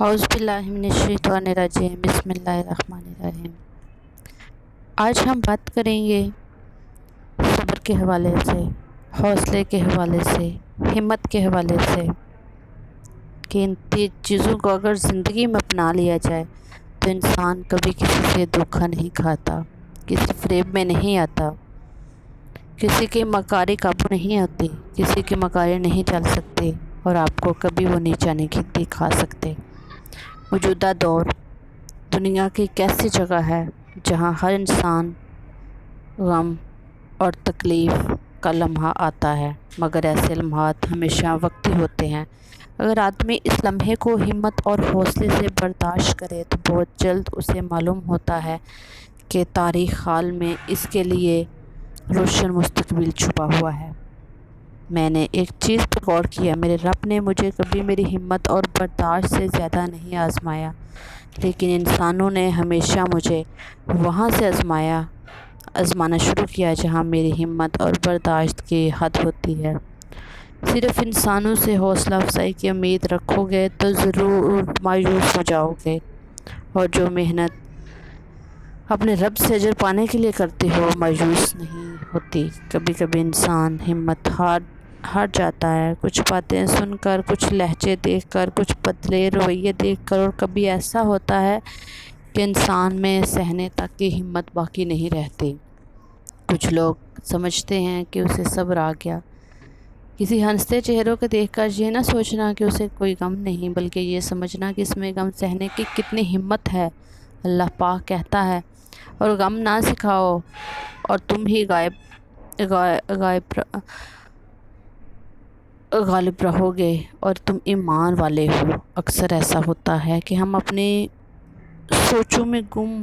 اعوذ باللہ من الشیطان الرجیم، بسم اللہ الرحمن الرحیم۔ آج ہم بات کریں گے صبر کے حوالے سے، حوصلے کے حوالے سے، ہمت کے حوالے سے کہ ان تین چیزوں کو اگر زندگی میں اپنا لیا جائے تو انسان کبھی کسی سے دھوکہ نہیں کھاتا، کسی فریب میں نہیں آتا، کسی کے مکاری قابو نہیں آتی، کسی کے مکاری نہیں چل سکتے اور آپ کو کبھی وہ نیچا نہیں دکھا سکتے۔ موجودہ دور دنیا کی ایک ایسی جگہ ہے جہاں ہر انسان غم اور تکلیف کا لمحہ آتا ہے، مگر ایسے لمحات ہمیشہ وقتی ہوتے ہیں۔ اگر آدمی اس لمحے کو ہمت اور حوصلے سے برداشت کرے تو بہت جلد اسے معلوم ہوتا ہے کہ تاریخ حال میں اس کے لیے روشن مستقبل چھپا ہوا ہے۔ میں نے ایک چیز پر غور کیا، میرے رب نے مجھے کبھی میری ہمت اور برداشت سے زیادہ نہیں آزمایا، لیکن انسانوں نے ہمیشہ مجھے وہاں سے آزمانا شروع کیا جہاں میری ہمت اور برداشت کی حد ہوتی ہے۔ صرف انسانوں سے حوصلہ افزائی کی امید رکھو گے تو ضرور مایوس ہو جاؤ گے، اور جو محنت اپنے رب سے اجر پانے کے لیے کرتے ہو مایوس نہیں ہوتی۔ کبھی کبھی انسان ہمت ہار جاتا ہے، کچھ باتیں سن کر، کچھ لہجے دیکھ کر، کچھ بدلے رویے دیکھ کر، اور کبھی ایسا ہوتا ہے کہ انسان میں سہنے تک کی ہمت باقی نہیں رہتی۔ کچھ لوگ سمجھتے ہیں کہ اسے صبر آ گیا۔ کسی ہنستے چہروں کو دیکھ کر یہ نہ سوچنا کہ اسے کوئی غم نہیں، بلکہ یہ سمجھنا کہ اس میں غم سہنے کی کتنی ہمت ہے۔ اللہ پاک کہتا ہے، اور غم نہ سکھاؤ اور تم ہی غالب رہو گے اور تم ایمان والے ہو۔ اکثر ایسا ہوتا ہے کہ ہم اپنی سوچوں میں گم،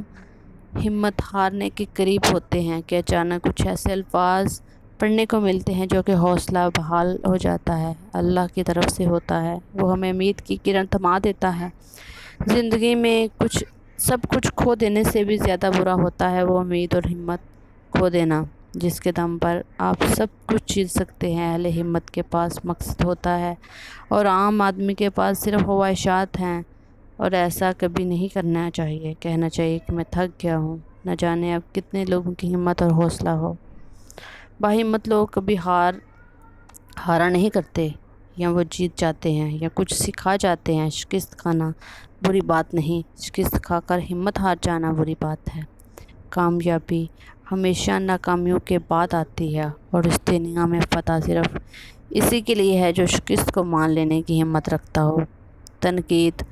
ہمت ہارنے کے قریب ہوتے ہیں کہ اچانک کچھ ایسے الفاظ پڑھنے کو ملتے ہیں جو کہ حوصلہ بحال ہو جاتا ہے، اللہ کی طرف سے ہوتا ہے۔ وہ ہمیں امید کی کرن تھما دیتا ہے۔ زندگی میں سب کچھ کھو دینے سے بھی زیادہ برا ہوتا ہے وہ امید اور ہمت کھو دینا جس کے دم پر آپ سب کچھ جیت سکتے ہیں۔ اہل ہمت کے پاس مقصد ہوتا ہے اور عام آدمی کے پاس صرف خواہشات ہیں، اور ایسا کبھی نہیں کرنا چاہیے۔ کہنا چاہیے کہ میں تھک گیا ہوں، نہ جانے اب کتنے لوگوں کی ہمت اور حوصلہ ہو۔ باہمت لوگ کبھی ہارا نہیں کرتے، یا وہ جیت جاتے ہیں یا کچھ سکھا جاتے ہیں۔ شکست کھانا بری بات نہیں، شکست کھا کر ہمت ہار جانا بری بات ہے۔ کامیابی ہمیشہ ناکامیوں کے بعد آتی ہے، اور اس دنیا میں فتح صرف اسی کے لیے ہے جو شکست کو مان لینے کی ہمت رکھتا ہو۔ تنقید،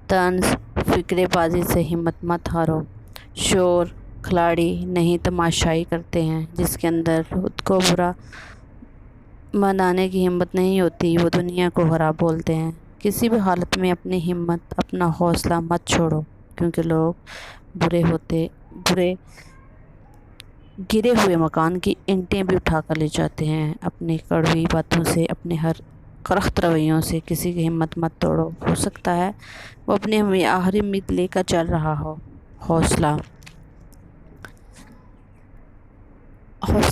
طنز، فقرے بازی سے ہمت مت ہارو۔ شور کھلاڑی نہیں تماشائی کرتے ہیں، جس کے اندر خود کو برا منانے کی ہمت نہیں ہوتی وہ دنیا کو ہرا بولتے ہیں۔ کسی بھی حالت میں اپنی ہمت، اپنا حوصلہ مت چھوڑو، کیونکہ لوگ گرے ہوئے مکان کی اینٹیں بھی اٹھا کر لے جاتے ہیں۔ اپنی کڑوی باتوں سے، اپنے ہر کرخت رویوں سے کسی کی ہمت مت توڑو۔ ہو سکتا ہے وہ اپنی آخری امید لے کر چل رہا ہو۔ حوصلہ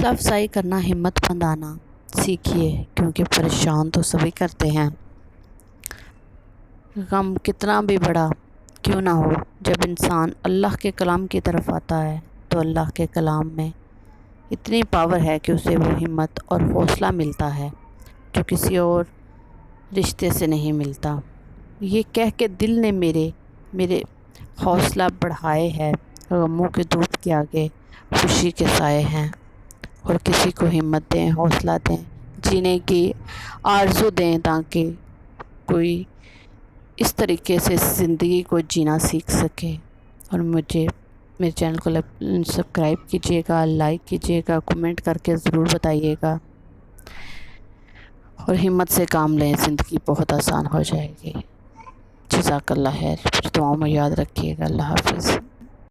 افزائی کرنا، ہمت بندھانا سیکھیے، کیونکہ پریشان تو سبھی کرتے ہیں۔ غم کتنا بھی بڑا کیوں نہ ہو، جب انسان اللہ کے کلام کی طرف آتا ہے تو اللہ کے کلام میں اتنی پاور ہے کہ اسے وہ ہمت اور حوصلہ ملتا ہے جو کسی اور رشتے سے نہیں ملتا۔ یہ کہہ کے دل نے میرے حوصلہ بڑھائے ہے، غموں کے دھوپ کے آگے خوشی کے سائے ہیں۔ اور کسی کو ہمت دیں، حوصلہ دیں، جینے کی آرزو دیں، تاکہ کوئی اس طریقے سے زندگی کو جینا سیکھ سکے۔ اور میرے چینل کو سبسکرائب کیجیے گا، لائک کیجیے گا، کمنٹ کر کے ضرور بتائیے گا، اور ہمت سے کام لیں، زندگی بہت آسان ہو جائے گی۔ جزاک اللہ خیر، دعاؤں میں یاد رکھیے گا۔ اللہ حافظ۔